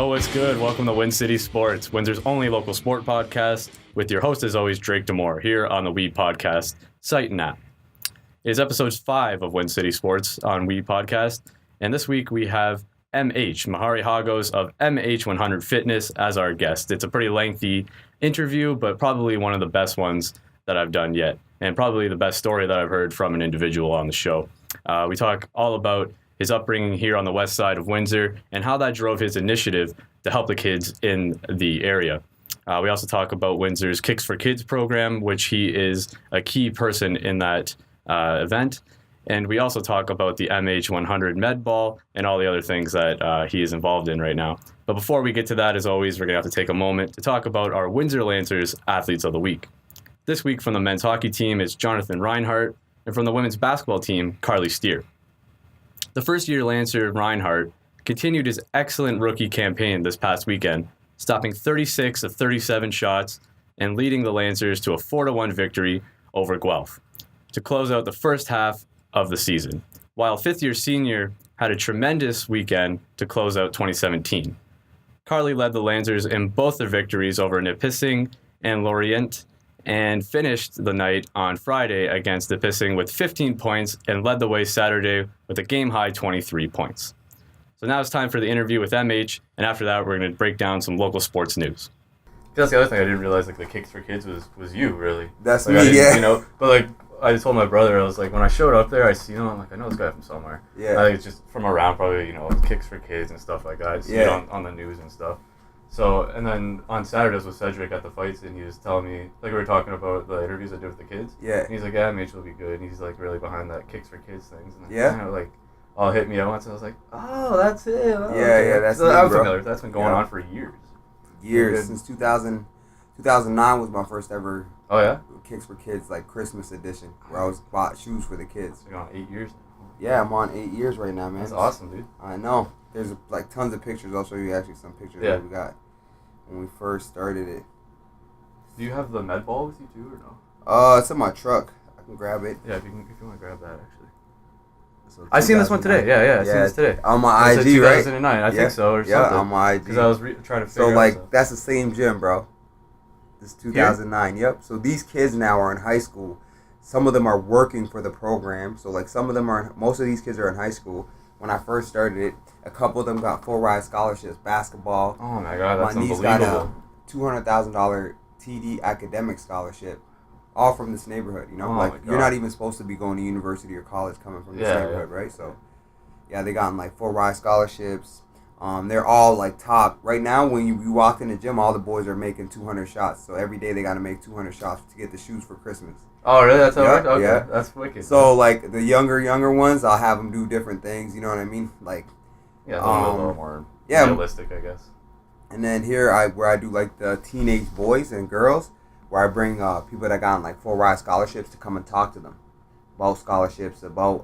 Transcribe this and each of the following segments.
Yo, what's good? Welcome to WinCity Sports, Windsor's only local sport podcast, with your host, as always, Drake Demore, here on the WePodcast site and app. It is episode 5 of WinCity Sports on WePodcast, and this week we have Mehari Hagos of MH100 Fitness as our guest. It's a pretty lengthy interview, but probably one of the best ones that I've done yet, and probably the best story that I've heard from an individual on the show. We talk all about his upbringing here on the west side of Windsor, and how that drove his initiative to help the kids in the area. We also talk about Windsor's Kicks for Kids program, which he is a key person in that event. And we also talk about the MH100 med ball and all the other things that he is involved in right now. But before we get to that, as always, we're going to have to take a moment to talk about our Windsor Lancers Athletes of the Week. This week from the men's hockey team is Jonathan Reinhardt, and from the women's basketball team, Carly Steer. The first-year Lancer, Reinhardt, continued his excellent rookie campaign this past weekend, stopping 36 of 37 shots and leading the Lancers to a 4-1 victory over Guelph to close out the first half of the season, while fifth-year senior had a tremendous weekend to close out 2017. Carly led the Lancers in both their victories over Nipissing and Lorient, and finished the night on Friday against Nipissing with 15 points and led the way Saturday with a game-high 23 points. So now it's time for the interview with MH, and after that we're going to break down some local sports news. That's the other thing I didn't realize, like the Kicks for Kids was you, really. That's like, me, yeah. You know, but like I told my brother, I was like, when I showed up there, I see him, I'm like, I know this guy from somewhere. Yeah. I think it's just from around, probably, you know, Kicks for Kids and stuff like that. I see it on the news and stuff. So, and then on Saturdays with Cedric at the fights, and he was telling me, like we were talking about the interviews I did with the kids. Yeah. And he's like, yeah, Mitch will be good. And he's like really behind that Kicks for Kids things. And yeah. Kind of like, all hit me at once. And I was like, oh, that's it. Oh, yeah, okay. Yeah, that's so me, I'm bro. familiar. That's been going on for years. Since 2009 was my first ever. Oh yeah. Kicks for Kids, like Christmas edition, where I was bought shoes for the kids. So you're on 8 years. Yeah, I'm on 8 years right now, man. That's awesome, dude. I know. There's like tons of pictures. I'll show you actually some pictures that we got when we first started it. Do you have the med ball with you too, or no? It's in my truck. I can grab it. Yeah, if you want to grab that, actually. So I seen this one today. Yeah, I seen this today. On my IG, 2009, right? I think so, or something. Yeah, on my IG. Because I was trying to figure out. So like that's the same gym, bro. This is 2009. Here? Yep. So these kids now are in high school. Some of them are working for the program. So like most of these kids are in high school. When I first started it, a couple of them got full ride scholarships, basketball. Oh my God, that's unbelievable. My niece got a $200,000 TD academic scholarship, all from this neighborhood. You know, you're not even supposed to be going to university or college coming from this neighborhood, right? So, yeah, they got like full ride scholarships. They're all like top right now. When you walk in the gym, all the boys are making 200 shots. So every day they got to make 200 shots to get the shoes for Christmas. Oh, really? That's how it works? Okay. Yeah. That's wicked. So, like, the younger ones, I'll have them do different things, you know what I mean? Like, yeah, a little more realistic, I guess. And then here, where I do, like, the teenage boys and girls, where I bring people that got, like, full ride scholarships to come and talk to them about scholarships, about,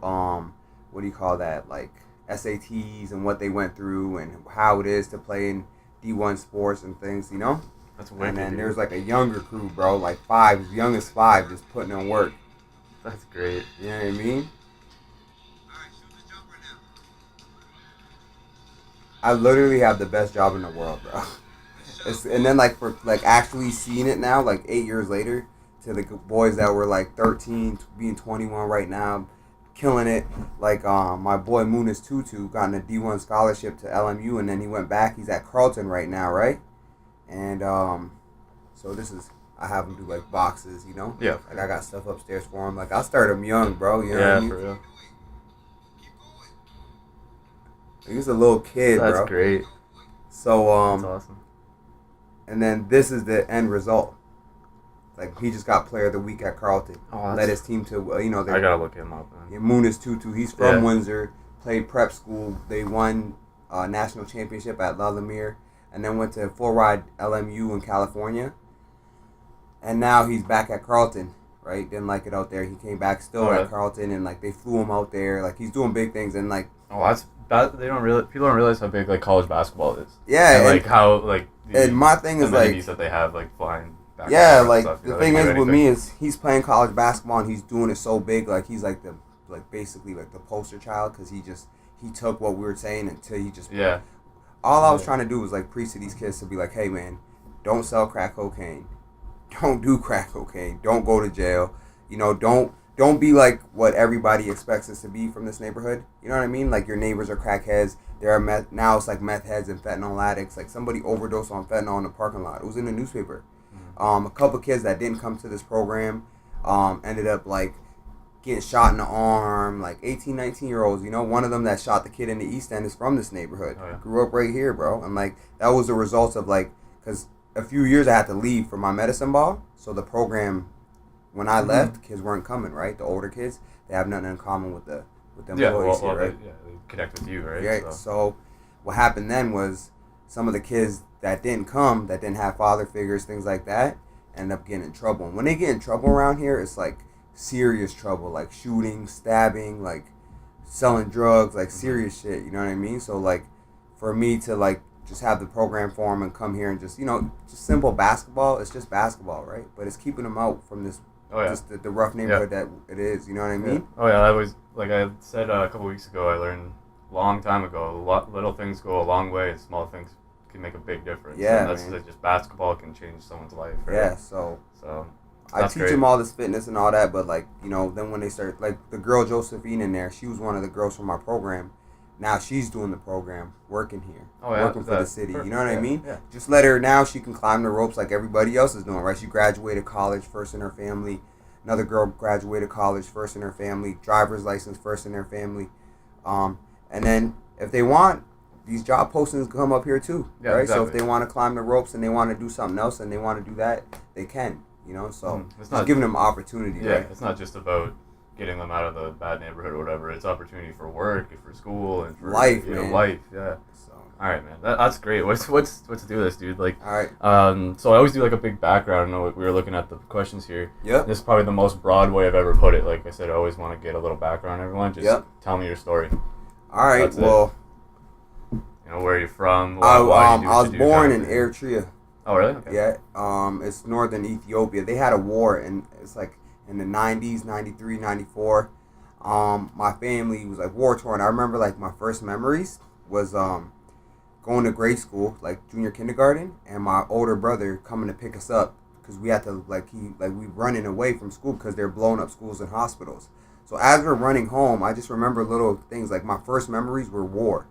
what do you call that, like, SATs and what they went through and how it is to play in D1 sports and things, you know? That's wicked. And then there's like a younger crew, bro, like 5, as young as 5, just putting in work. That's great. You know what I mean? I literally have the best job in the world, bro. And then like for like actually seeing it now, like 8 years later, to the boys that were like 13, being 21 right now, killing it. Like my boy Munis Tutu got a D1 scholarship to LMU, and then he went back. He's at Carleton right now, right? And so I have him do like boxes, you know? Yeah. Like I got stuff upstairs for him. Like I started him young, bro. You know what I mean? For real. He was a little kid, bro. That's great. So that's awesome. And then this is the end result. Like he just got Player of the Week at Carleton. Led his team to I gotta look him up. Man. Munis Tutu. He's from Windsor. Played prep school. They won national championship at La Lumiere. And then went to full ride LMU in California. And now he's back at Carleton, right? Didn't like it out there. He came back still at Carleton, and like they flew him out there. Like he's doing big things, and like people don't realize how big like college basketball is. Yeah, and like how like and my thing is like that they have like flying. Yeah, like stuff, the thing is with me is he's playing college basketball and he's doing it so big. Like he's like basically like the poster child because he took what we were saying until he just all I was trying to do was like preach to these kids to be like, hey man, don't sell crack cocaine, don't do crack cocaine, don't go to jail, you know, don't be like what everybody expects us to be from this neighborhood. You know what I mean? Like your neighbors are crackheads. There are now it's like meth heads and fentanyl addicts. Like somebody overdosed on fentanyl in the parking lot. It was in the newspaper. A couple kids that didn't come to this program ended up like getting shot in the arm, like 18, 19-year-olds. You know, one of them that shot the kid in the East End is from this neighborhood. Oh, yeah. Grew up right here, bro. And like that was the results of like, because a few years I had to leave for my medicine ball. So the program, when I left, kids weren't coming, right? The older kids, they have nothing in common with the employees here, right? They connect with you, right? Yeah. So what happened then was some of the kids that didn't come, that didn't have father figures, things like that, end up getting in trouble. And when they get in trouble around here, it's like serious trouble, like shooting, stabbing, like selling drugs, like serious shit, you know what I mean? So like for me to like just have the program for them and come here and just, you know, just simple basketball, it's just basketball, right? But it's keeping them out from this, just the rough neighborhood that it is, you know what I mean? Oh yeah, I was, like I said a couple weeks ago, I learned a long time ago, little things go a long way and small things can make a big difference. Yeah, and that's just basketball can change someone's life, right? Yeah, so I teach them all this fitness and all that, but like, you know, then when they start, like the girl Josephine in there, she was one of the girls from my program. Now she's doing the program, working here, working for the city. Perfect. You know what I mean? Yeah. Just let her, now she can climb the ropes like everybody else is doing, right? She graduated college, first in her family. Another girl graduated college, first in her family. Driver's license, first in her family. And then if they want, these job postings come up here too, right? Exactly. So if they want to climb the ropes and they want to do something else and they want to do that, they can, you know? So it's just giving them opportunity, right? It's not just about getting them out of the bad neighborhood or whatever. It's opportunity for work, for school, and for life, life. Yeah. So, all right, man. That's great. Let's do this, dude. Like, all right. So I always do like a big background. I know we were looking at the questions here. Yep. This is probably the most broad way I've ever put it. Like I said, I always want to get a little background on everyone. Just tell me your story. All right. That's well, you know, where are you from? I was born in Eritrea. Oh, really? Okay. Yeah. It's northern Ethiopia. They had a war, and it's like in the 90s, 93, 94. My family was like war torn. I remember like my first memories was going to grade school, like junior kindergarten, and my older brother coming to pick us up because we had to we running away from school because they're blowing up schools and hospitals. So as we're running home, I just remember little things like my first memories were war.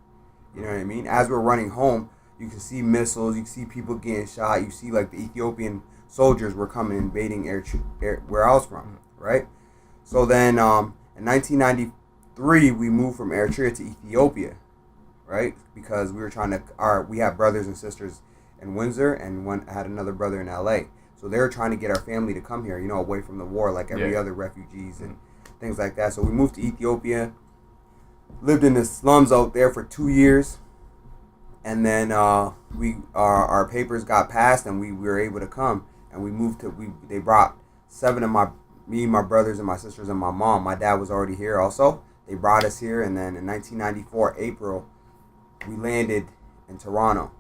You know what I mean? As we're running home, you can see missiles, you can see people getting shot, you see like the Ethiopian soldiers were coming invading where I was from, right? So then in 1993, we moved from Eritrea to Ethiopia, right? Because we were we have brothers and sisters in Windsor, and I had another brother in LA. So they were trying to get our family to come here, you know, away from the war, like every other refugees and things like that. So we moved to Ethiopia, lived in the slums out there for 2 years, and then our papers got passed, and we were able to come, and we moved they brought me, my brothers, and my sisters, and my mom. My dad was already here also. They brought us here, and then in 1994, April, we landed in Toronto.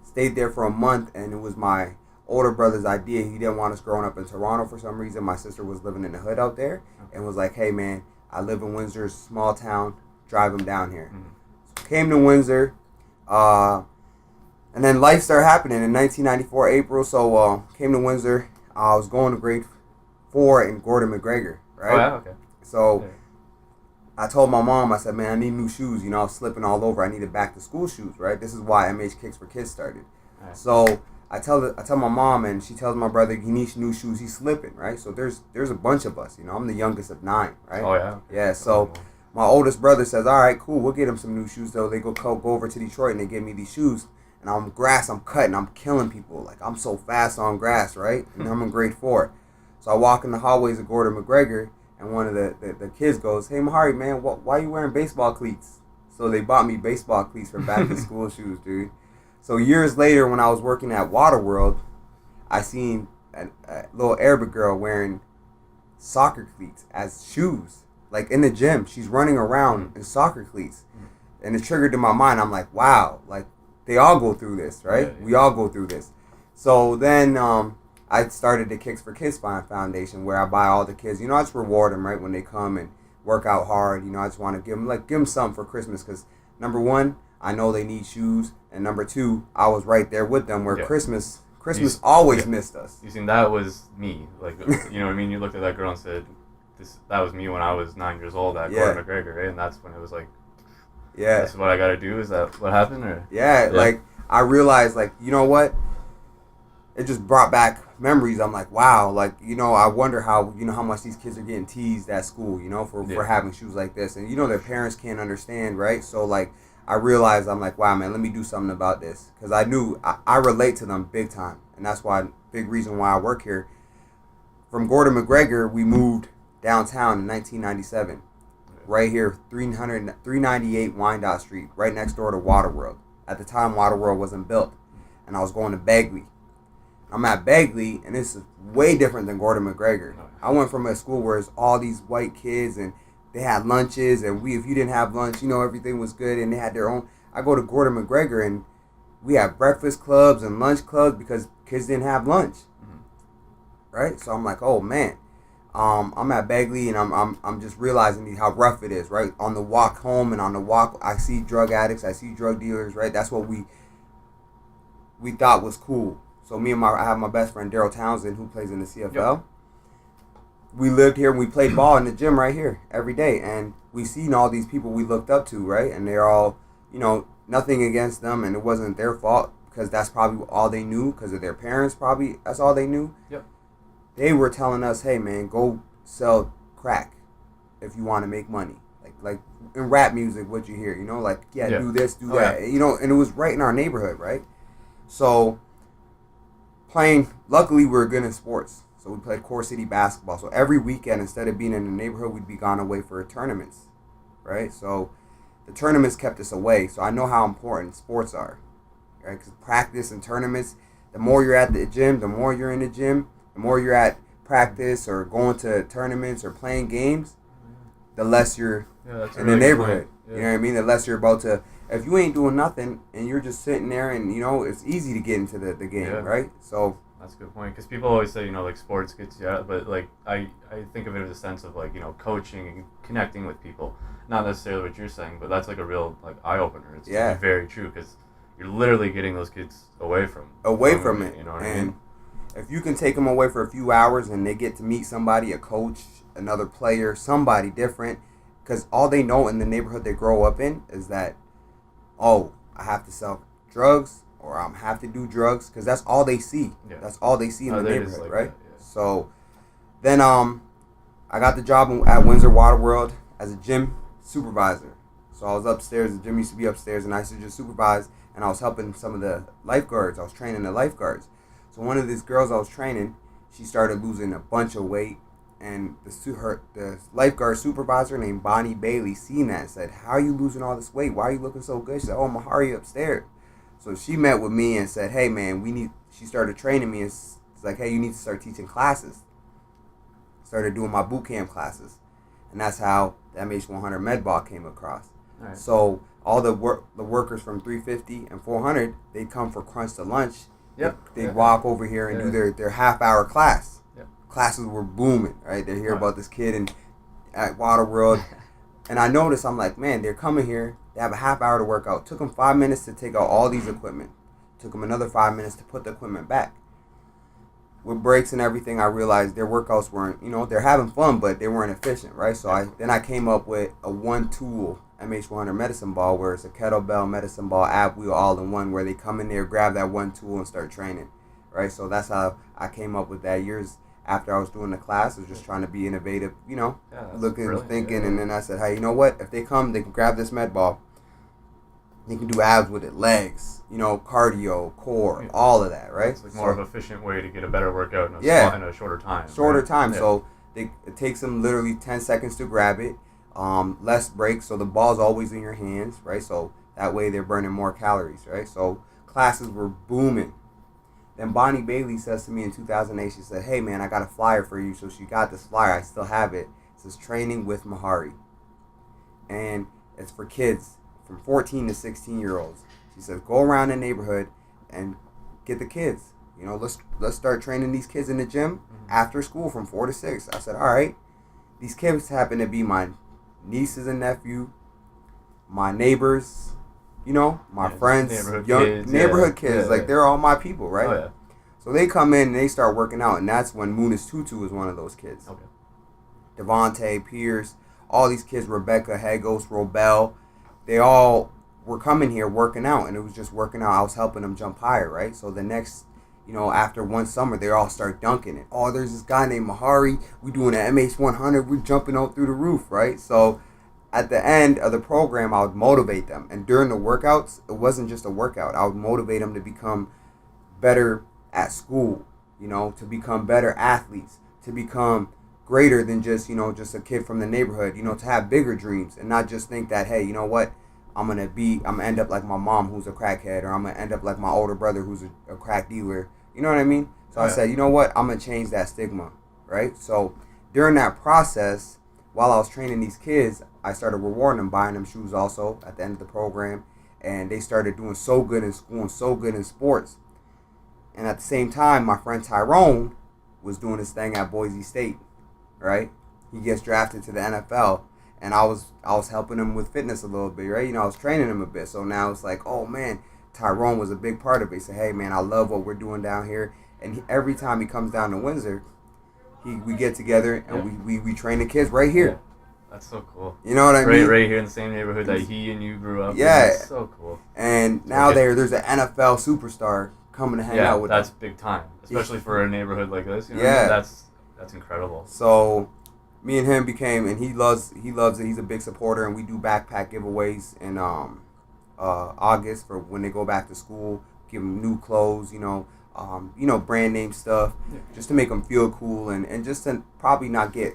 Stayed there for a month, and it was my older brother's idea. He didn't want us growing up in Toronto for some reason. My sister was living in the hood out there, and was like, hey man, I live in Windsor, small town, drive him down here. So came to Windsor, and then life started happening in 1994, April, so came to Windsor. I was going to grade 4 in Gordon McGregor, right? Oh, yeah? Okay. So I told my mom, I said, man, I need new shoes. You know, I was slipping all over. I needed back to school shoes, right? This is why MH Kicks for Kids started. Right. So I tell my mom, and she tells my brother he needs new shoes. He's slipping, right? So there's a bunch of us. You know, I'm the youngest of 9, right? Oh, yeah? Okay. Yeah, so my oldest brother says, all right, cool, we'll get him some new shoes. So they go over to Detroit, and they give me these shoes. And I'm cutting, I'm killing people. Like, I'm so fast on grass, right? And I'm in grade 4. So I walk in the hallways of Gordon McGregor, and one of the kids goes, hey, Mehari, man, why are you wearing baseball cleats? So they bought me baseball cleats for back to school shoes, dude. So years later, when I was working at Waterworld, I seen a little Arabic girl wearing soccer cleats as shoes. Like in the gym, she's running around in soccer cleats. And it triggered in my mind, I'm like, wow, like they all go through this, right? Yeah. We all go through this. So then I started the Kicks for Kids Foundation, where I buy all the kids. You know, I just reward them, right, when they come and work out hard. You know, I just want to give them something for Christmas because, number one, I know they need shoes. And number two, I was right there with them where Yeah. Christmas always yeah. missed us. You see, that was me. Like, you know what I mean? You looked at that girl and said, that was me when I was 9 years old at Gordon McGregor, right? And that's when it was like, Yeah. this is what I got to do? Is that what happened? Or Yeah, like, I realized, like, you know what? It just brought back memories. I'm like, wow, like, you know, I wonder how, you know, how much these kids are getting teased at school, you know, for having shoes like this. And, you know, their parents can't understand, right? So, like, I realized, I'm like, wow, man, let me do something about this. Because I knew I relate to them big time. And that's why, big reason why I work here. From Gordon McGregor, we moved downtown in 1997. Right here, 398 Wyandotte Street, right next door to Waterworld. At the time, Waterworld wasn't built. And I was going to Begley. I'm at Begley, and this is way different than Gordon McGregor. I went from a school where it's all these white kids, and they had lunches, and if you didn't have lunch, you know, everything was good, and they had their own. I go to Gordon McGregor, and we have breakfast clubs and lunch clubs because kids didn't have lunch, right? So I'm like, oh man, I'm at Begley, and I'm just realizing how rough it is, right? On the walk home and on the walk, I see drug addicts, I see drug dealers, right? That's what we thought was cool. So I have my best friend Daryl Townsend who plays in the CFL. Yep. We lived here and we played ball in the gym right here every day, and we seen all these people we looked up to, right? And they're all, you know, nothing against them, and it wasn't their fault because that's probably all they knew because of their parents. Probably that's all they knew. Yep. They were telling us, hey man, go sell crack if you want to make money. Like in rap music, what you hear, you know, like do this, do that, you know, and it was right in our neighborhood, right? So. Luckily we were good in sports. So we played Core City basketball. So every weekend, instead of being in the neighborhood, we'd be gone away for tournaments, right? So the tournaments kept us away. So I know how important sports are, right? Because practice and tournaments, the more you're at the gym, the more you're in the gym, the more you're at practice or going to tournaments or playing games, the less you're in the neighborhood. Yeah. You know what I mean? The less you're about to... If you ain't doing nothing and you're just sitting there and, you know, it's easy to get into the game, right? So that's a good point because people always say, you know, like sports gets you out, but like I think of it as a sense of like, you know, coaching and connecting with people. Not necessarily what you're saying, but that's like a real like eye-opener. It's very true because you're literally getting those kids away from it. You know what I mean? If you can take them away for a few hours and they get to meet somebody, a coach, another player, somebody different, because all they know in the neighborhood they grow up in is that, oh, I have to sell drugs or I have to do drugs because that's all they see. Yeah. That's all they see in the neighborhood, like right? That, So then I got the job at Windsor Waterworld as a gym supervisor. So I was upstairs. The gym used to be upstairs, and I used to just supervise, and I was helping some of the lifeguards. I was training the lifeguards. So one of these girls I was training, she started losing a bunch of weight. And the lifeguard supervisor named Bonnie Bailey seen that and said, how are you losing all this weight? Why are you looking so good? She said, oh, Mehari upstairs. So she met with me and said, hey, man, she started training me. It's like, hey, you need to start teaching classes. Started doing my boot camp classes. And that's how the MH100 med ball came across. Right. So all the workers from 350 and 400, they'd come for crunch to lunch. Yep. They'd walk over here and do their half-hour class. Classes were booming, right? They hear about this kid at Waterworld. And I noticed, I'm like, man, they're coming here. They have a half hour to work out. Took them 5 minutes to take out all these equipment. Took them another 5 minutes to put the equipment back. With breaks and everything, I realized their workouts weren't, you know, they're having fun, but they weren't efficient, right? So I came up with a one-tool MH100 medicine ball where it's a kettlebell, medicine ball, ab wheel all in one, where they come in there, grab that one tool, and start training, right? So that's how I came up with that. Years after I was doing the class, I was just trying to be innovative, you know, looking, thinking, and then I said, hey, you know what? If they come, they can grab this med ball. They can do abs with it, legs, you know, cardio, core, all of that, right? It's like more of an efficient way to get a better workout in a shorter time. So it takes them literally 10 seconds to grab it, less breaks, so the ball's always in your hands, right? So that way they're burning more calories, right? So classes were booming. Then Bonnie Bailey says to me in 2008, she said, hey, man, I got a flyer for you. So she got this flyer. I still have it. It says Training with Mehari. And it's for kids from 14 to 16-year-olds. She says, go around the neighborhood and get the kids. You know, let's start training these kids in the gym after school from 4 to 6. I said, all right. These kids happen to be my nieces and nephew, my neighbors, you know, my Yeah, friends, neighborhood young kids, neighborhood yeah, kids, yeah, like yeah. they're all my people, right? Oh yeah. So they come in and they start working out, and that's when Munis Tutu is one of those kids. Okay. Devontae, Pierce, all these kids, Rebecca, Hagos, Robel, they all were coming here working out, and it was just working out. I was helping them jump higher, right? So the next, you know, after one summer, they all start dunking it. Oh, there's this guy named Mehari. We doing an MH100. We're jumping out through the roof, right? So at the end of the program, I would motivate them. And during the workouts, it wasn't just a workout. I would motivate them to become better at school, you know, to become better athletes, to become greater than just, you know, just a kid from the neighborhood, you know, to have bigger dreams and not just think that, hey, you know what, I'm gonna end up like my mom who's a crackhead, or I'm gonna end up like my older brother who's a crack dealer. You know what I mean? So I said, you know what, I'm gonna change that stigma, right? So during that process, while I was training these kids, I started rewarding them, buying them shoes also at the end of the program, and they started doing so good in school and so good in sports. And at the same time, my friend Tyrone was doing his thing at Boise State, right? He gets drafted to the NFL, and I was helping him with fitness a little bit, right? You know, I was training him a bit. So now it's like, oh man, Tyrone was a big part of it. He said, hey man, I love what we're doing down here. And every time he comes down to Windsor, we get together and we train the kids right here. Yeah. That's so cool. You know what I mean? Right here in the same neighborhood that he and you grew up in. Yeah. That's so cool. And now there's an NFL superstar coming to hang out with that's them. big time, especially for a neighborhood like this. You know Yeah. That's incredible. So me and him became, and he loves it. He's a big supporter, and we do backpack giveaways in August for when they go back to school. Give them new clothes, you know, brand name stuff, just to make them feel cool and just to probably not get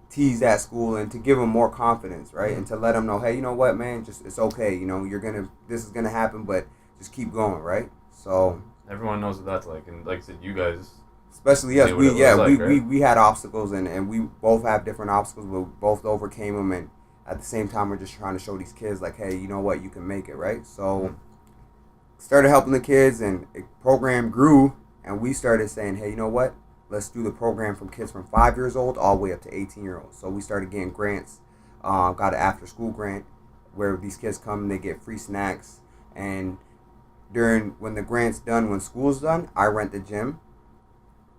teased at school, and to give them more confidence, right? And to let them know, hey, you know what, man, just it's okay. You know, this is gonna happen, but just keep going, right? So everyone knows what that's like, and like I said, you guys. Especially us, right? we had obstacles, and we both have different obstacles, but we both overcame them, and at the same time, we're just trying to show these kids, like, hey, you know what, you can make it, right? So, started helping the kids, and the program grew, and we started saying, hey, you know what, let's do the program from kids from 5 years old all the way up to 18-year-olds. So we started getting grants, got an after-school grant, where these kids come and they get free snacks, and when the grant's done, when school's done, I rent the gym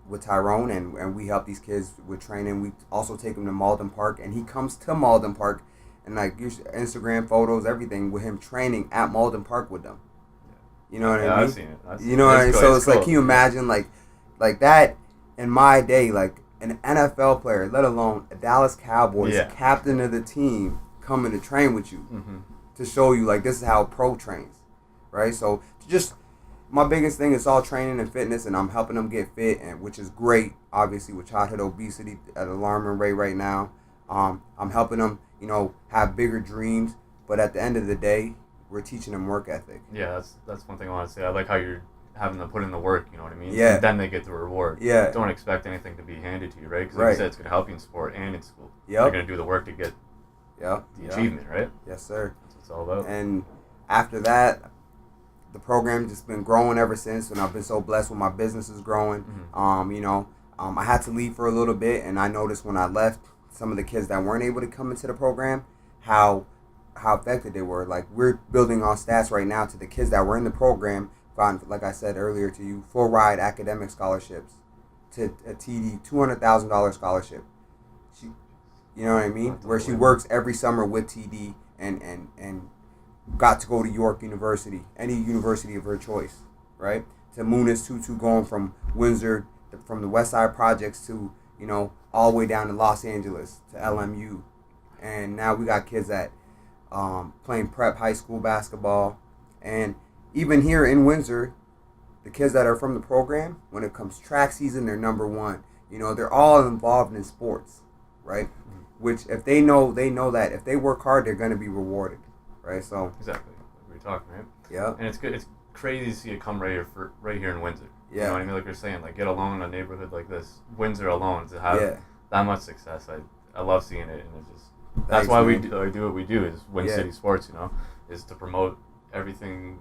with Tyrone, and we help these kids with training. We also take him to Malden Park, and he comes to Malden Park, and like Instagram photos, everything with him training at Malden Park with them. You know what I mean? I've seen it. You know what I mean? So it's cool. like, can you imagine like that in my day, like an NFL player, let alone a Dallas Cowboys captain of the team, coming to train with you to show you like this is how a pro trains, right? So just my biggest thing is all training and fitness, and I'm helping them get fit, and which is great, obviously, with childhood obesity at an alarming rate right now. I'm helping them, you know, have bigger dreams, but at the end of the day, we're teaching them work ethic. Yeah, that's one thing I want to say. I like how you're having them put in the work, you know what I mean? Yeah. And then they get the reward. Yeah. Don't expect anything to be handed to you, right? Because like you said, it's going to help you in sport and in school. Yep. You're going to do the work to get the achievement, right? Yes, sir. That's what it's all about. And after that, the program just been growing ever since, and I've been so blessed with my businesses growing. I had to leave for a little bit, and I noticed when I left, some of the kids that weren't able to come into the program, how effective they were. Like, we're building on stats right now to the kids that were in the program, gotten, like I said earlier to you, full ride academic scholarships to a TD $200,000 scholarship. You know what I mean? Where she works every summer with TD and got to go to York University, any university of her choice, right? To Munis Tutu going from Windsor, from the West Side Projects to, you know, all the way down to Los Angeles to LMU. And now we got kids that playing prep high school basketball. And even here in Windsor, the kids that are from the program, when it comes track season, they're number one. You know, they're all involved in sports, right? Which if they know that if they work hard, they're going to be rewarded. Right, so exactly, we were talking, right? Yeah, and it's good. It's crazy to see it come right here in Windsor. Yeah, you know what I mean? Like you're saying, like get alone in a neighborhood like this, Windsor alone, to have that much success. I love seeing it, and it's just that's why we do what we do. Is WinCity Sports, you know, is to promote everything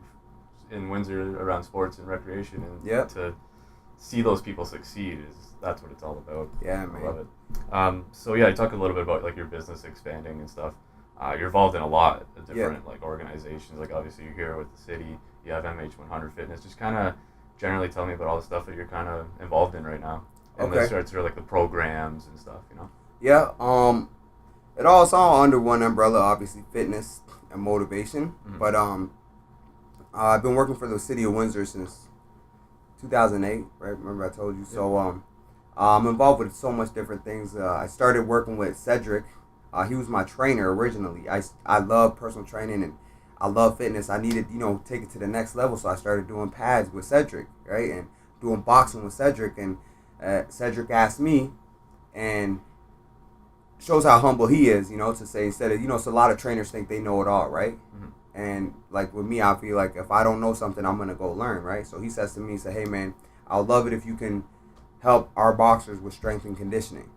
in Windsor around sports and recreation, and to see those people succeed that's what it's all about. Yeah, man. I love it. So yeah, you talk a little bit about like your business expanding and stuff. you're involved in a lot of different like organizations. Like obviously you're here with the city. You have MH100 Fitness. Just kind of generally tell me about all the stuff that you're kind of involved in right now. And Okay. sort of like the programs and stuff, you know? Yeah. It's all under one umbrella, obviously fitness and motivation. Mhm. But I've been working for the city of Windsor since 2008, right? Remember I told you. Yeah. So I'm involved with so much different things. I started working with Cedric. He was my trainer originally. I love personal training and I love fitness. I needed, take it to the next level. So I started doing pads with Cedric, right? And doing boxing with Cedric. And Cedric asked me, and shows how humble he is, to say instead of, so a lot of trainers think they know it all, right? Mhm. And like with me, I feel like if I don't know something, I'm going to go learn, right? So he says to me, hey man, I'll love it if you can help our boxers with strength and conditioning,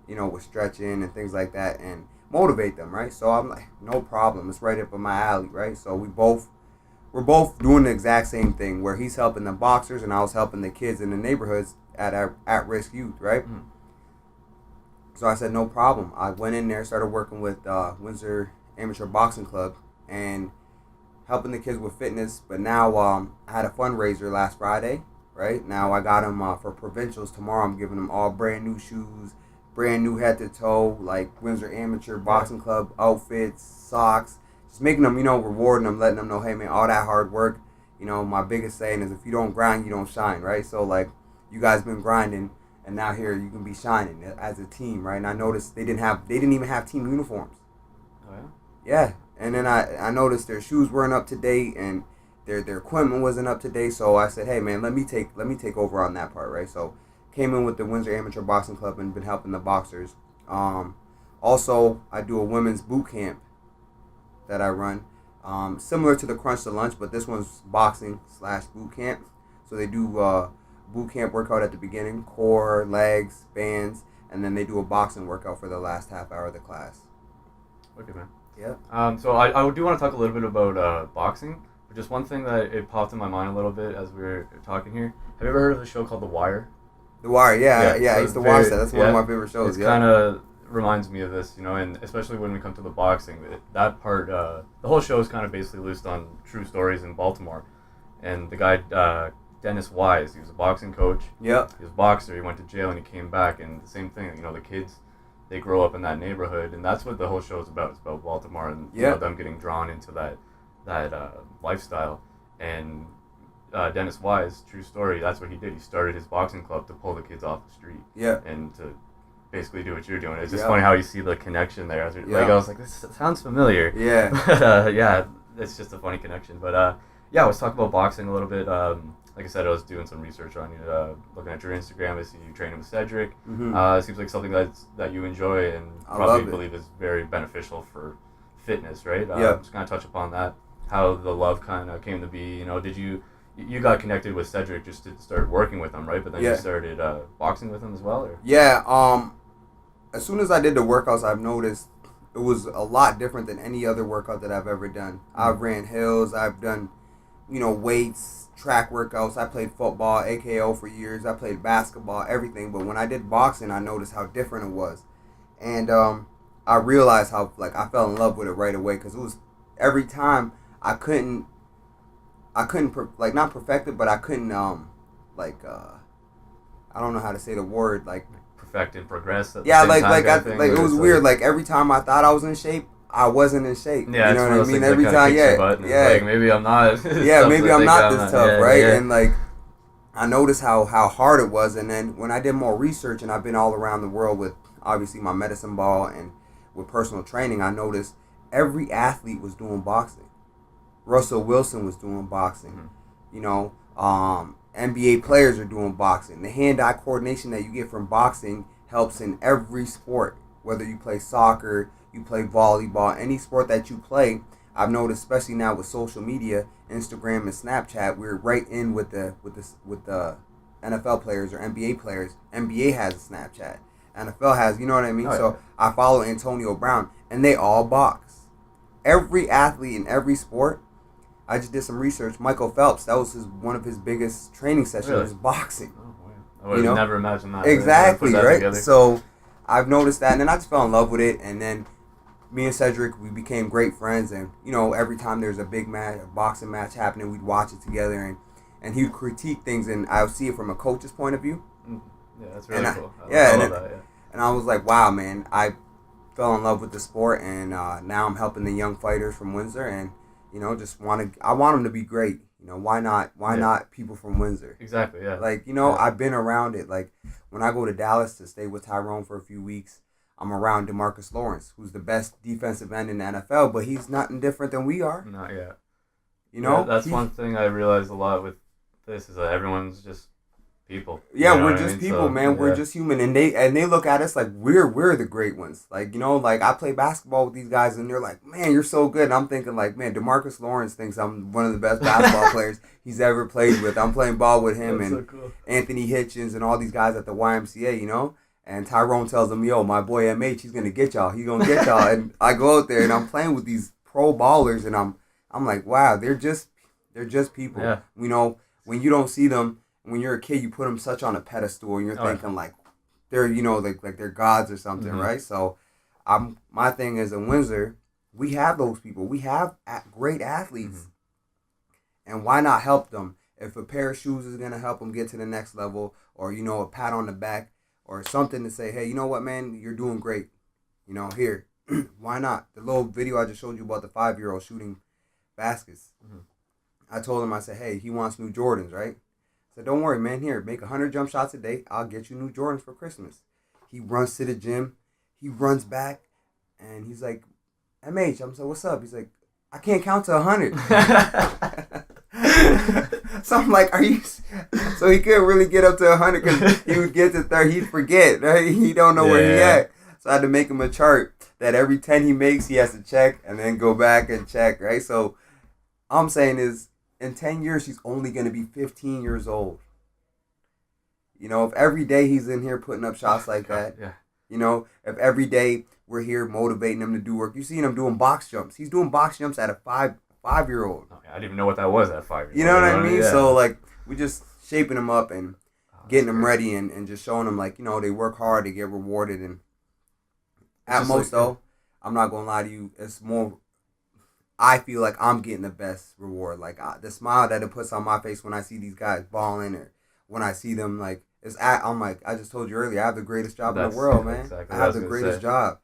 with stretching and things like that and motivate them, right? So I'm like, no problem. It's right up in my alley, right? So we're both doing the exact same thing where he's helping the boxers and I was helping the kids in the neighborhoods at-risk youth, right? Mhm. So I said, no problem. I went in there, started working with Windsor Amateur Boxing Club and helping the kids with fitness. But now I had a fundraiser last Friday, right? Now I got them for provincials. Tomorrow I'm giving them all brand new shoes, brand new head to toe, like Windsor Amateur Boxing Club outfits, socks. Just making them, rewarding them, letting them know, hey man, all that hard work. My biggest saying is if you don't grind, you don't shine, right? So like you guys been grinding. And now here you can be shining as a team, right? And I noticed they didn't even have team uniforms. Oh yeah. Yeah, and then I noticed their shoes weren't up to date and their equipment wasn't up to date. So I said, hey man, let me take over on that part, right? So came in with the Windsor Amateur Boxing Club and been helping the boxers. Also I do a women's boot camp that I run, similar to the Crunch to Lunch, but this one's boxing/boot camp. So they do boot camp workout at the beginning, core, legs, bands, and then they do a boxing workout for the last half hour of the class. Okay, man. Yeah. So I do want to talk a little bit about boxing, but just one thing that it popped in my mind a little bit as we were talking here. Have you ever heard of the show called The Wire? The Wire, yeah. So I used to watch that. That's one of my favorite shows. It kind of reminds me of this, and especially when we come to the boxing, that part, the whole show is kind of basically based on true stories in Baltimore, and the guy. Dennis Wise, he was a boxing coach. Yep. He was a boxer. He went to jail and he came back, and the same thing. The kids, they grow up in that neighborhood, and that's what the whole show is about. It's about Baltimore and them getting drawn into that lifestyle. And Dennis Wise, true story. That's what he did. He started his boxing club to pull the kids off the street. Yeah. And to basically do what you're doing. It's just funny how you see the connection there. Like I was like, this sounds familiar. Yeah. But yeah, it's just a funny connection. But yeah, let's talk about boxing a little bit. Like I said, I was doing some research on you, looking at your Instagram. I see you training with Cedric. Mm-hmm. It seems like something that you enjoy and probably believe is very beneficial for fitness, right? Yeah. Just kind of touch upon that, how the love kind of came to be. Did you got connected with Cedric just to start working with him, right? But then you started boxing with him as well, or? Yeah. As soon as I did the workouts, I've noticed it was a lot different than any other workout that I've ever done. Mm-hmm. I've ran hills. I've done, weights, track workouts. I played football, AKO for years. I played basketball, everything. But when I did boxing, I noticed how different it was. And I realized how, I fell in love with it right away because it was every time I couldn't not perfect it, but I couldn't, I don't know how to say the word, perfect and progress at the yeah, same time it was weird. Every time I thought I was in shape, I wasn't in shape. Yeah, you know what I mean? Every time, maybe I'm not. Yeah, maybe I'm not this tough, right? Yeah. And I noticed how hard it was. And then when I did more research, and I've been all around the world with obviously my medicine ball and with personal training, I noticed every athlete was doing boxing. Russell Wilson was doing boxing. Mm-hmm. NBA players are doing boxing. The hand-eye coordination that you get from boxing helps in every sport, whether you play soccer, you play volleyball, any sport that you play. I've noticed, especially now with social media, Instagram and Snapchat, we're right in with the NFL players or NBA players. NBA has a Snapchat. NFL has, you know what I mean? Oh, yeah. So I follow Antonio Brown, and they all box. Every athlete in every sport. I just did some research. Michael Phelps, that was one of his biggest training sessions, was boxing. Oh, wow. I would have never imagined that. Exactly, right? Together. So I've noticed that, and then I just fell in love with it. And then me and Cedric, we became great friends, and you know, every time there's a big match, a boxing match happening, we'd watch it together, and he would critique things, and I would see it from a coach's point of view. Yeah, that's really cool. And I was like, wow, man, I fell in love with the sport, and now I'm helping the young fighters from Windsor, and you know, I want them to be great. You know, why not? Why not people from Windsor? Exactly, yeah. Like, you know, I've been around it. Like, when I go to Dallas to stay with Tyrone for a few weeks, I'm around DeMarcus Lawrence, who's the best defensive end in the NFL, but he's nothing different than we are. Not yet. You know? Yeah, that's one thing I realized a lot with this is that everyone's just people. Yeah, you know we're just people, man. We're just human, and they look at us like we're the great ones. Like, you know, like I play basketball with these guys, and they're like, "Man, you're so good." And I'm thinking like, "Man, DeMarcus Lawrence thinks I'm one of the best basketball players he's ever played with." I'm playing ball with him and so cool. Anthony Hitchens and all these guys at the YMCA, you know. And Tyrone tells him, "Yo, my boy MH, he's gonna get y'all. He's gonna get y'all." And I go out there and I'm playing with these pro ballers, and I'm like, "Wow, they're just people." Yeah. You know, when you don't see them. When you're a kid, you put them such on a pedestal, and you're thinking like they're, you know, like they're gods or something, right? So, my thing is in Windsor, we have those people. We have great athletes, and why not help them? If a pair of shoes is gonna help them get to the next level, or you know, a pat on the back, or something to say, hey, you know what, man, you're doing great. You know, here, why not? The little video I just showed you about the 5-year-old shooting baskets. I told him, I said, hey, he wants new Jordans, right? So don't worry, man. Here, make 100 jump shots a day. I'll get you new Jordans for Christmas. He runs to the gym. He runs back, and he's like, MH. I'm like, what's up? He's like, I can't count to 100. So I'm like, are you? So he couldn't really get up to 100 because he would get to 30, he'd forget. Right? He don't know where he at. So I had to make him a chart that every 10 he makes, he has to check and then go back and check. Right. So all I'm saying is, in 10 years, he's only going to be 15 years old. You know, if every day he's in here putting up shots like that, you know, if every day we're here motivating him to do work. You seen him doing box jumps. He's doing box jumps at a five-year-old. I didn't even know what that was at 5 years old. You know what I mean? Yeah. So, like, we just shaping him up and getting him ready and just showing them, like, you know, they work hard, they get rewarded. And at most, though, I'm not going to lie to you, it's more... I feel like I'm getting the best reward. Like, the smile that it puts on my face when I see these guys balling or when I see them, like, I'm like, I just told you earlier, I have the greatest job in the world, man. Exactly. I have the greatest job.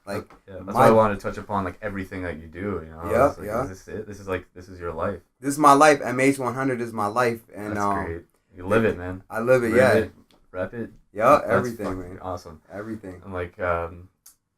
Like, that's why I want to touch upon, like, everything that you do, you know? Yeah, like, This is your life. This is my life. MH100 is my life. And, that's great. You live it, man. I live it, Rep it. Yeah, everything, man. Awesome. Everything. And, like,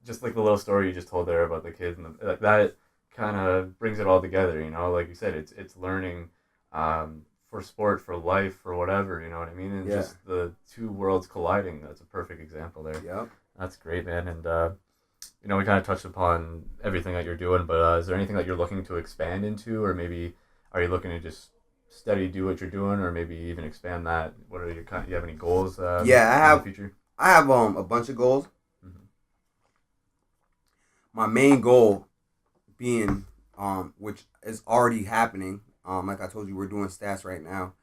just, like, the little story you just told there about the kids, and like, that kind of brings it all together, you know, like you said, it's learning for sport, for life, for whatever, you know what I mean, and just the two worlds colliding. That's a perfect example there. Yep. That's great, man. And you know, we kind of touched upon everything that you're doing, but is there anything that you're looking to expand into, or maybe are you looking to just steady do what you're doing, or maybe even expand that? What are your you have any goals in the future? I have a bunch of goals. My main goal being, which is already happening, like I told you, we're doing stats right now,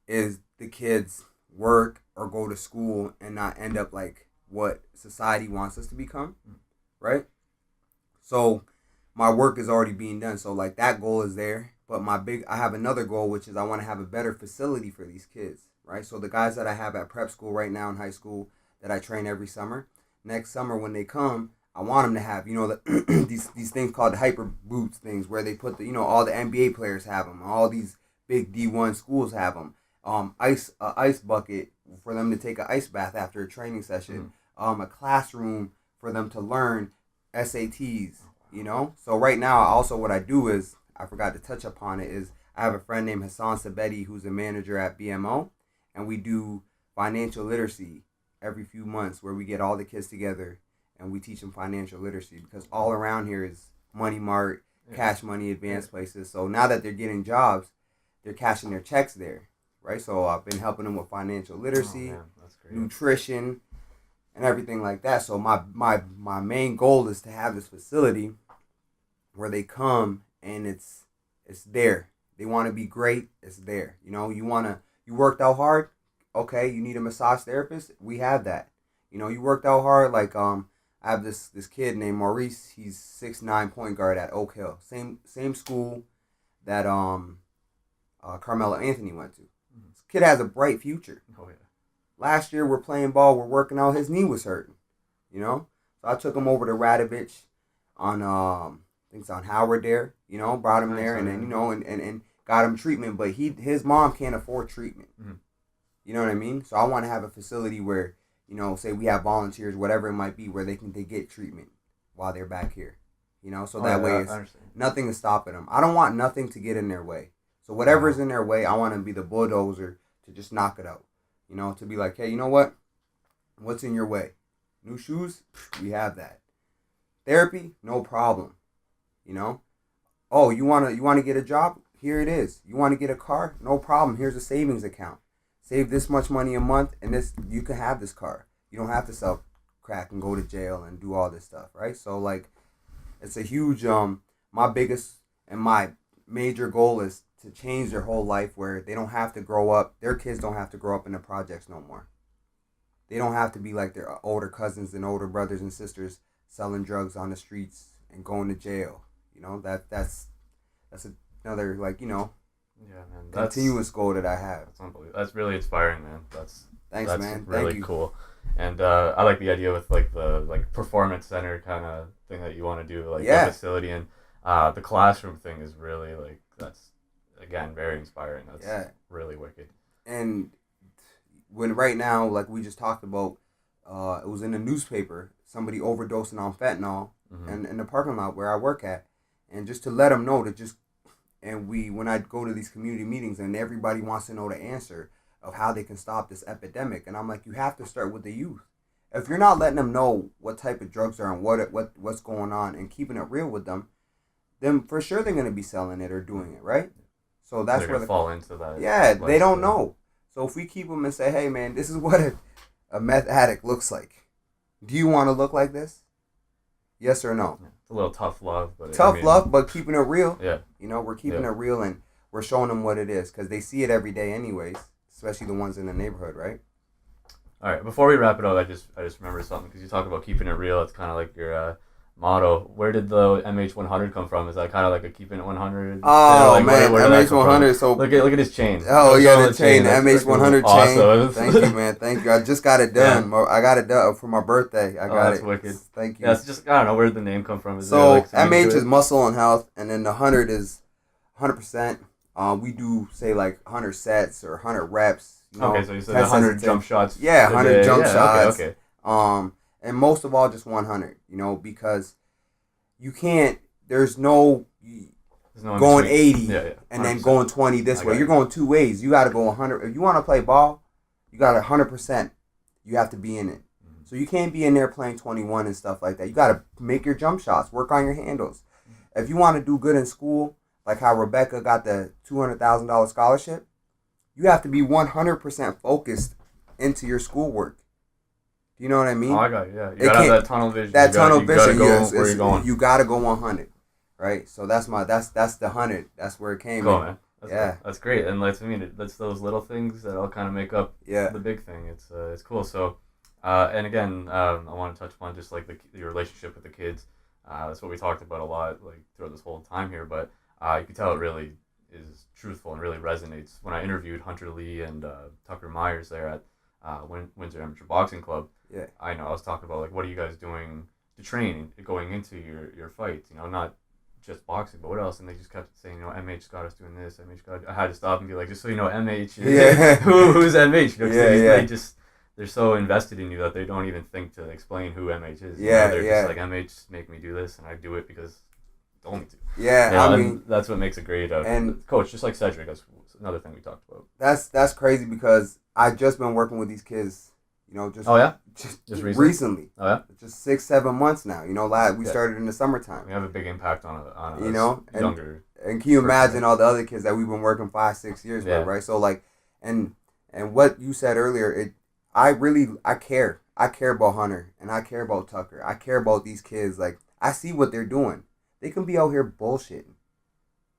is the kids work or go to school and not end up like what society wants us to become, right? So my work is already being done. So like that goal is there. But I have another goal, which is I want to have a better facility for these kids, right? So the guys that I have at prep school right now in high school that I train every summer, next summer when they come, I want them to have, you know, these things called the hyper boots things where they put all the NBA players have them. All these big D1 schools have them. Ice bucket for them to take an ice bath after a training session. A classroom for them to learn SATs, you know. So right now, also what I do is, I forgot to touch upon it, is I have a friend named Hassan Sabedi who's a manager at BMO, and we do financial literacy every few months where we get all the kids together and we teach them financial literacy, because all around here is Money Mart, Cash Money, advanced places. So now that they're getting jobs, they're cashing their checks there, right? So I've been helping them with financial literacy, nutrition, and everything like that. So my main goal is to have this facility where they come and it's there. They want to be great, it's there. You know, you worked out hard, okay, you need a massage therapist, we have that. You know, you worked out hard, like I have this kid named Maurice. He's 6'9" point guard at Oak Hill. Same school that Carmelo Anthony went to. This kid has a bright future. Oh yeah. Last year we're playing ball, we're working out. His knee was hurting, you know. So I took him over to Radovich on I think it's on Howard there. You know, brought him there, and then and got him treatment. But his mom can't afford treatment. Mm-hmm. You know what I mean? So I want to have a facility where, say we have volunteers, whatever it might be, where they get treatment while they're back here. You know, so that way it's nothing is stopping them. I don't want nothing to get in their way. So whatever's in their way, I want to be the bulldozer to just knock it out. You know, to be like, hey, you know what? What's in your way? New shoes? We have that. Therapy? No problem. You know? Oh, you wanna get a job? Here it is. You want to get a car? No problem. Here's a savings account. Save this much money a month, and you can have this car. You don't have to sell crack and go to jail and do all this stuff, right? So, like, it's a huge, my biggest and my major goal is to change their whole life where they don't have to grow up, their kids don't have to grow up in the projects no more. They don't have to be like their older cousins and older brothers and sisters selling drugs on the streets and going to jail. You know, that's another, like, yeah, man, continuous goal that I have. That's unbelievable. That's really inspiring, man. Thanks, man. Really Thank you. Cool. And I like the idea with like the performance center kind of thing that you want to do, like the facility, and the classroom thing is really that's again very inspiring. That's really wicked. And when right now, like we just talked about, it was in the newspaper, somebody overdosing on fentanyl and in the parking lot where I work at, and just to let them know that when I go to these community meetings and everybody wants to know the answer of how they can stop this epidemic, and I'm like, you have to start with the youth. If you're not letting them know what type of drugs are and what's going on and keeping it real with them, then for sure they're gonna be selling it or doing it, right? So that's where they fall into that. Yeah, they don't know. So if we keep them and say, hey man, this is what a meth addict looks like. Do you want to look like this? Yes or no? It's a little tough love, but love, but keeping it real. Yeah. We're keeping it real, and we're showing them what it is because they see it every day anyways, especially the ones in the neighborhood, right? All right, before we wrap it up, I just remembered something because you talk about keeping it real. It's kind of like your motto. Where did the MH100 come from? Is that kind of like a keeping it 100? Oh man, MH100. So look at his chain. Oh yeah, the chain, the MH100 chain. Awesome. Thank you, man. Thank you. I just got it done. Yeah. I got it done for my birthday. I got that's it. Wicked. Thank you. Yeah, it's just I don't know where did the name come from. So MH is muscle and health, and then the 100 is 100%. We do say like 100 sets or 100 reps. Okay, so you said 100 jump shots. Yeah, 100 jump shots. Okay. And most of all, just 100. Because you can't. There's no going 80 and then going 20 this way. You're going two ways. You got to go 100. If you want to play ball, you got 100%. You have to be in it. Mm-hmm. So you can't be in there playing 21 and stuff like that. You got to make your jump shots, work on your handles. Mm-hmm. If you want to do good in school, like how Rebecca got the $200,000 scholarship, you have to be 100% focused into your schoolwork. Do you know what I mean? Oh, I got it, yeah. You got to have that tunnel vision. That tunnel vision, yes. Where you're going. You got to go 100, right? So that's the 100. That's where it came in. Man. That's great. And that's those little things that all kind of make up the big thing. It's cool. So, and again, I want to touch upon just like your relationship with the kids. That's what we talked about a lot like throughout this whole time here. But you can tell it really is truthful and really resonates. When I interviewed Hunter Lee and Tucker Myers there at Windsor Amateur Boxing Club, I was talking about like what are you guys doing to train going into your fights? Not just boxing, but what else? And they just kept saying, MH got us doing this. I had to stop and be like, just so you know, MH. Who's MH? They're so invested in you that they don't even think to explain who MH is. They're just like MH make me do this, and I do it because told me to. Yeah, I mean that's what makes it great. And coach, just like Cedric, that's another thing we talked about. That's crazy because I just been working with these kids, just recently. Oh yeah, just 6-7 months now. We started in the summertime. We have a big impact on a younger. And can you imagine all the other kids that we've been working 5-6 years with, right? So like, and what you said earlier, I care. I care about Hunter and I care about Tucker. I care about these kids. Like I see what they're doing. They can be out here bullshitting.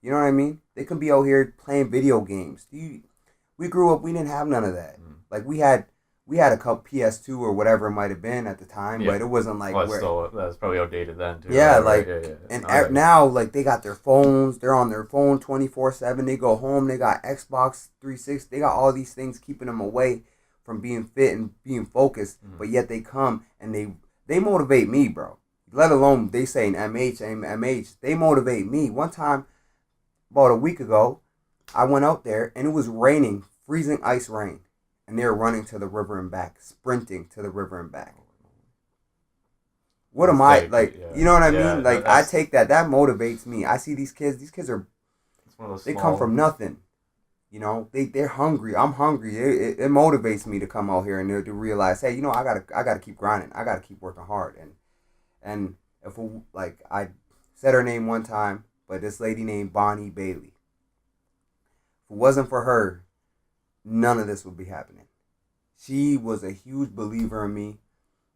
You know what I mean? They can be out here playing video games. We grew up, we didn't have none of that. Mm. Like we had we had a couple PS2 or whatever it might have been at the time, but it wasn't like that's probably outdated then too. Yeah, right? like and now like they got their phones, they're on their phone 24/7. They go home, they got Xbox 360, they got all these things keeping them away from being fit and being focused. But yet they come and they motivate me, bro. Let alone they saying MH. They motivate me. One time, about a week ago, I went out there and it was raining, freezing ice rain. And they were running to the river and back, sprinting to the river and back. What am I, like, you know what I mean? Like, I take that motivates me. I see these kids are, they come from nothing. You know, they're hungry. I'm hungry. It motivates me to come out here and to realize, hey, you know, I gotta keep grinding. I gotta keep working hard. And if, like, I said her name one time, but this lady named Bonnie Bailey. If it wasn't for her, none of this would be happening. She was a huge believer in me.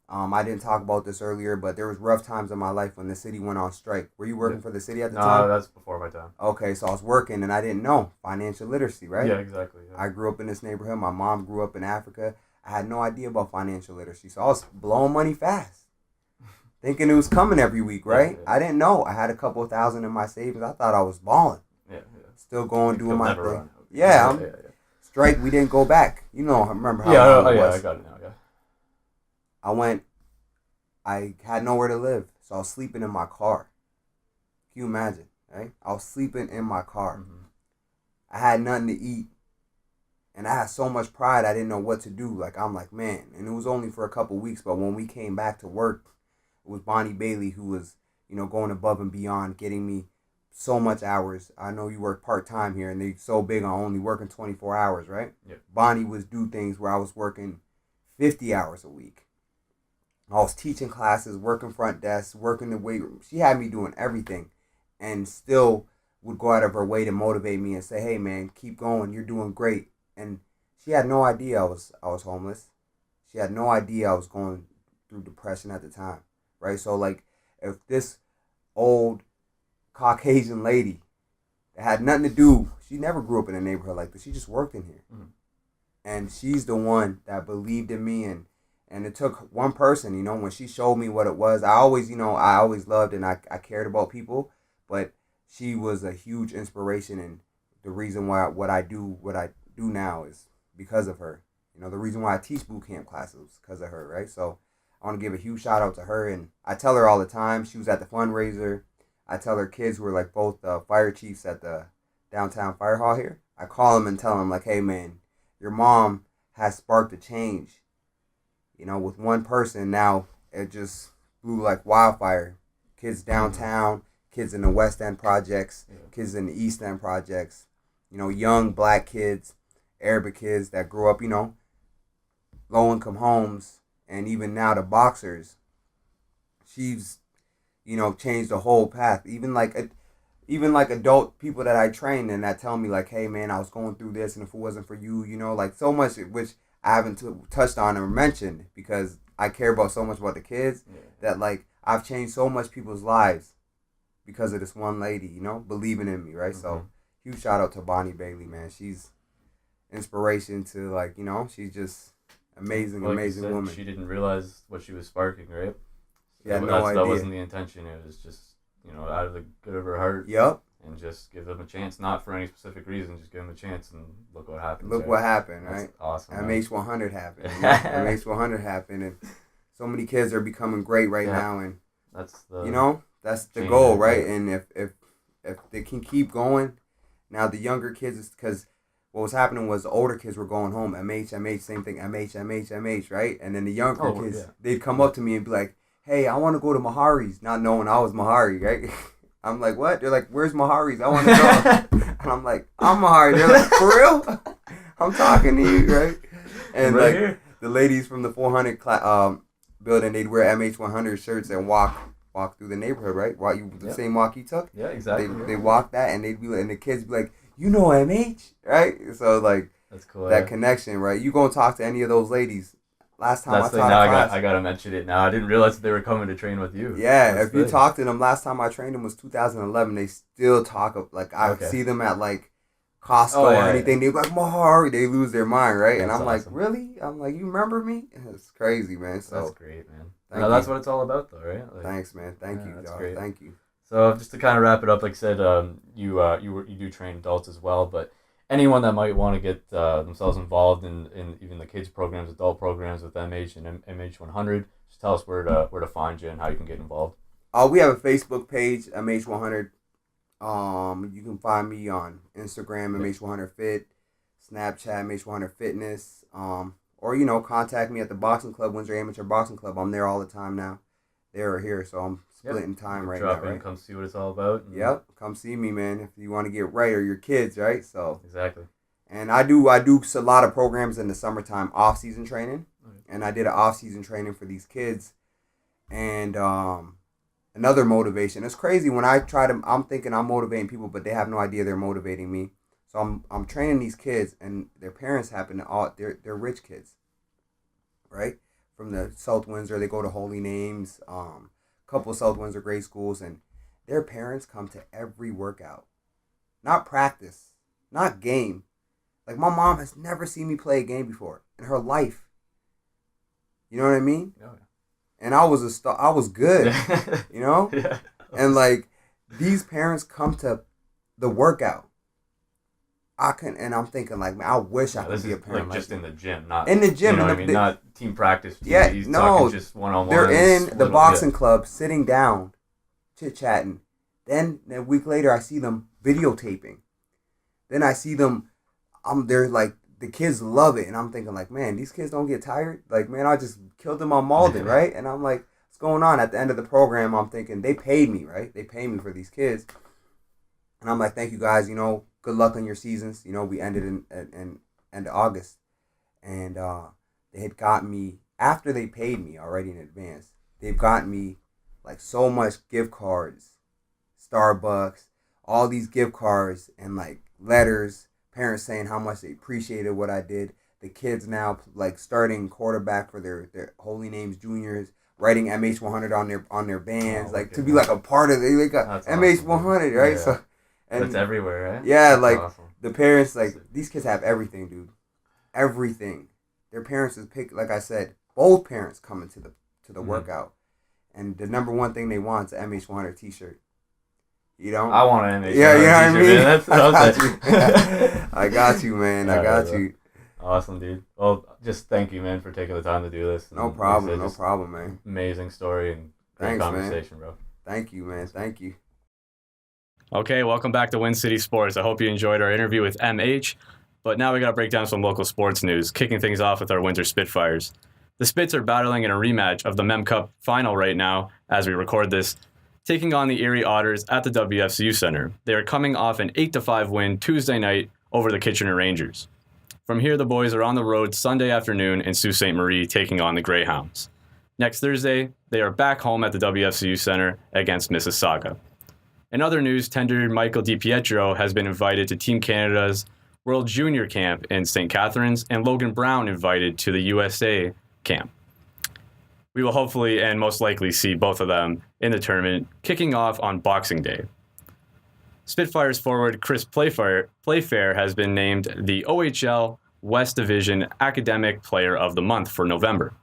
I didn't talk about this earlier, but there was rough times in my life when the city went on strike. Were you working for the city at the time? No, that's before my time. Okay, so I was working and I didn't know financial literacy, right? Yeah, exactly. Yeah. I grew up in this neighborhood. My mom grew up in Africa. I had no idea about financial literacy, so I was blowing money fast, thinking it was coming every week, right? Yeah. I didn't know. I had a couple of $1,000 in my savings. I thought I was balling. Yeah. Still going, doing my thing. Yeah. Strike, we didn't go back. You know, I remember how long it was. I got it now, yeah. I had nowhere to live, so I was sleeping in my car. Can you imagine, right? I was sleeping in my car. I had nothing to eat, and I had so much pride I didn't know what to do. Like, I'm like, man, and it was only for a couple weeks, but when we came back to work, it was Bonnie Bailey who was, you know, going above and beyond, getting me so much hours. I know you work part-time here, and they so big on only working 24 hours, right? Yeah. Bonnie was do things where I was working 50 hours a week. I was teaching classes, working front desk, working the weight room. She had me doing everything and still would go out of her way to motivate me and say, hey, man, keep going. You're doing great. And she had no idea I was homeless. She had no idea I was going through depression at the time, right? So, like, if this old Caucasian lady that had nothing to do, she never grew up in a neighborhood like this. She just worked in here. And she's the one that believed in me, and it took one person, you know, when she showed me what it was. I always loved and I cared about people, but she was a huge inspiration, and the reason why what I do now is because of her. You know, the reason why I teach boot camp classes is because of her, right? So I want to give a huge shout out to her, and I tell her all the time. She was at the fundraiser. I tell her kids who are like both fire chiefs at the downtown fire hall here. I call them and tell them, like, hey, man, your mom has sparked a change. You know, with one person now, it just blew like wildfire. Kids downtown, kids in the West End projects, kids in the East End projects, you know, young black kids, Arabic kids that grew up, you know, low-income homes, and even now the boxers. She's, you know, changed the whole path. Even like adult people that I train and that tell me like, hey, man, I was going through this, and if it wasn't for you, you know, like so much, which I haven't touched on or mentioned because I care about so much about the kids that, like, I've changed so much people's lives because of this one lady, you know, believing in me, right? So, huge shout out to Bonnie Bailey, man. She's inspiration to, like, you know, she's just amazing woman. She didn't realize what she was sparking, right? Yeah, no idea. That wasn't the intention. It was just, you know, out of the good of her heart. Yep. And just give them a chance, not for any specific reason, just give them a chance and look what happens. Look what happened, right? That's awesome. MH100 happened. MH100 happened, and so many kids are becoming great right now, and that's the, you know, that's the goal, right? And if they can keep going, now the younger kids, because what was happening was the older kids were going home, MH, same thing, MH, right? And then the younger kids, they'd come up to me and be like, hey, I want to go to Mehari's, not knowing I was Mehari, right? I'm like, what? They're like, where's Mehari's? I want to go. And I'm like, I'm Mehari. They're like, for real? I'm talking to you, right? And right like here. The ladies from the 400 building, they'd wear MH100 shirts and walk through the neighborhood, right? The same walk you took. Yeah, exactly. They walk that, and they'd be like, and the kids be like, you know MH, right? So like, that's cool. That connection, right? You gonna talk to any of those ladies? Last time I taught class, I gotta mention it now. I didn't realize that they were coming to train with you. Yeah, if you talk to them, last time I trained them was 2011. They still talk like I see them at like Costco or anything. They're like, Mehari. They lose their mind, right? And I'm like, really? I'm like, you remember me? It's crazy, man. So that's great, man. That's what it's all about, though, right? Like, thanks, man. Thank you, dog. Great. Thank you. So just to kind of wrap it up, like I said, you do train adults as well, but anyone that might want to get themselves involved in even the kids programs, adult programs with MH and MH100, just tell us where to find you and how you can get involved. We have a Facebook page, MH100. You can find me on Instagram, MH100 Fit, Snapchat, MH100 Fitness, or contact me at the boxing club, Windsor Amateur Boxing Club. I'm there all the time now. They're here, so I'm splitting time right now. Drop in, come see what it's all about. Yep, come see me, man, if you want to get right, or your kids, right? So exactly. And I do a lot of programs in the summertime, off-season training, and I did an off-season training for these kids, and another motivation. It's crazy when I'm thinking I'm motivating people, but they have no idea they're motivating me. So I'm training these kids, and their parents they're rich kids, right? From the South Windsor, they go to Holy Names, couple of South Windsor grade schools, and their parents come to every workout. Not practice, not game. Like, my mom has never seen me play a game before in her life. You know what I mean? Oh, yeah. And I was good, you know? Yeah. And, like, these parents come to the workout. I'm thinking, like, man, I wish I could be a parent. Like, just in the gym, not in the gym. You know what I mean? Not team practice. Yeah, he's no. talking just one-on-one. They're in the boxing club, sitting down, chit-chatting. Then a week later, I see them videotaping. Then I see them, they're like, the kids love it. And I'm thinking, like, man, these kids don't get tired? Like, man, I just killed them on Malden, right? And I'm like, what's going on? At the end of the program, I'm thinking, they paid me, right? They paid me for these kids. And I'm like, thank you guys, good luck on your seasons. We ended in end of August. And they had got me, after they paid me already in advance, they've gotten me, like, so much gift cards, Starbucks, all these gift cards, and, like, letters, parents saying how much they appreciated what I did. The kids now, like, starting quarterback for their Holy Names juniors, writing MH100 on their bands, to be, like, a part of it. They got MH100, awesome, right? Yeah. So, and that's everywhere, right? Yeah, that's like, awesome. The parents, like, these kids have everything, dude. Everything. Their parents is like I said, both parents coming to the workout. And the number one thing they want is an MH100 t-shirt. I want an MH100 t-shirt. Yeah, you know what I mean? That's I got you, man. I got you. Awesome, dude. Well, just thank you, man, for taking the time to do this. No problem, man. Amazing story and great conversation, bro. Thank you, man. Thank you. Okay, welcome back to WinCity Sports. I hope you enjoyed our interview with MH. But now we got to break down some local sports news, kicking things off with our Windsor Spitfires. The Spits are battling in a rematch of the Mem Cup final right now as we record this, taking on the Erie Otters at the WFCU Center. They are coming off an 8-5 win Tuesday night over the Kitchener Rangers. From here, the boys are on the road Sunday afternoon in Sault Ste. Marie, taking on the Greyhounds. Next Thursday, they are back home at the WFCU Center against Mississauga. In other news, tender Michael DiPietro has been invited to Team Canada's World Junior Camp in St. Catharines, and Logan Brown invited to the USA camp. We will hopefully and most likely see both of them in the tournament, kicking off on Boxing Day. Spitfires forward Chris Playfair has been named the OHL West Division Academic Player of the Month for November.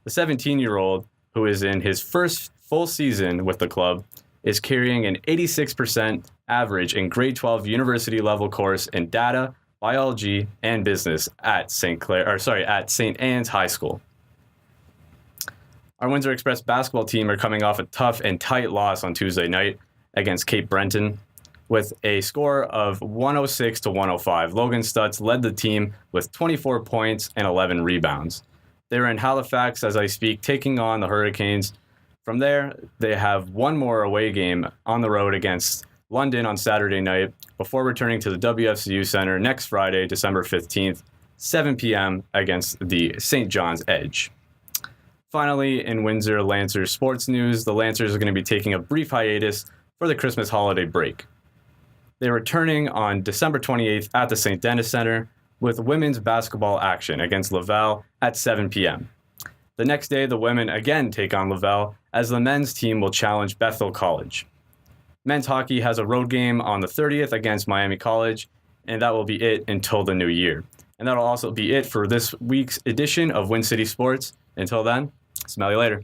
The 17-year-old, who is in his first full season with the club, is carrying an 86% average in grade 12 university level course in data, biology, and business at St. Anne's High School. Our Windsor Express basketball team are coming off a tough and tight loss on Tuesday night against Cape Breton with a score of 106-105. Logan Stutz led the team with 24 points and 11 rebounds. They're in Halifax as I speak, taking on the Hurricanes. From there, they have one more away game on the road against London on Saturday night before returning to the WFCU Center next Friday, December 15th, 7 p.m. against the St. John's Edge. Finally, in Windsor Lancers sports news, the Lancers are going to be taking a brief hiatus for the Christmas holiday break. They're returning on December 28th at the St. Denis Center with women's basketball action against Laval at 7 p.m. The next day, the women again take on Laval as the men's team will challenge Bethel College. Men's hockey has a road game on the 30th against Miami College, And that will be it until the new year. And that'll also be it for this week's edition of WinCity Sports. Until then, smell you later.